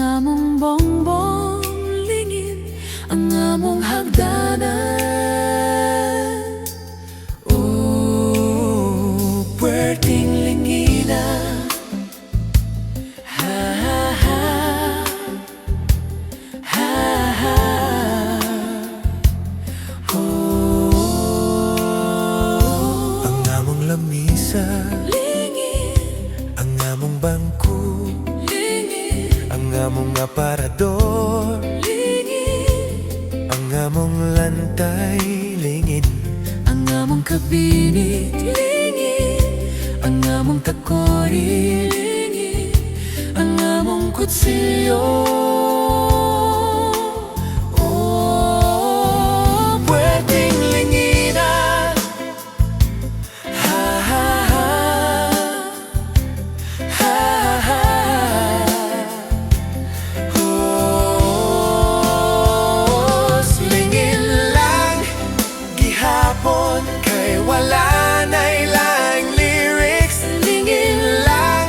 among bongbong lingin, ang among hagdanan. Oh, puwerteng lingina, ha ha ha, ha ha. Oh, ang among lamisa, ang among bangko, ang among aparador, ang among lantay, lingin. ang among kabinet, ang among takori, ang among kutsilyo. Oh, puwedeng lingina, ha ha ha, ha ha. Oh, Lingin lang gihapon, kay wala na'y laing lyrics. Lingin lang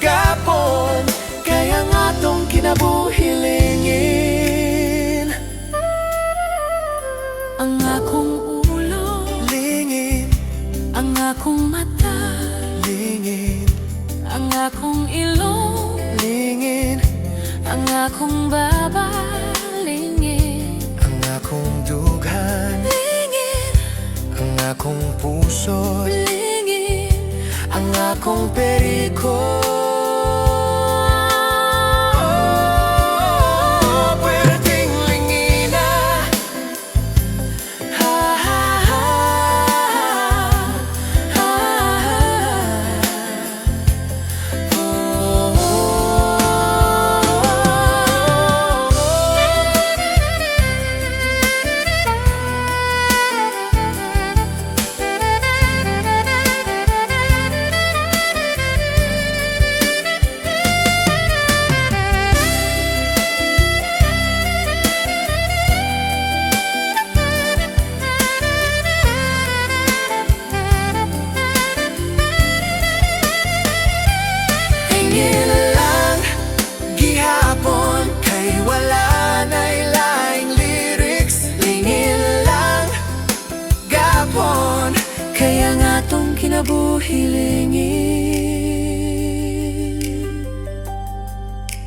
gapon, kaya nga tong kinabuhi lingin. ang akong ulo, Lingin, ang akong mata, lingin, ang akong ilong, lingin. ang akong baba, lingin, Ang akong dughan, lingin, ang akong puso, lingin, ang akong periko. Puwerteng lingina, ha ha ha, ha ha. lingin lang gihapon, kay wala na'y laing lyrics. Lingin lang gapon, Kaya nga tong kinabuhi lingin,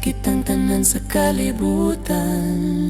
kitang tanan sa kalibutan.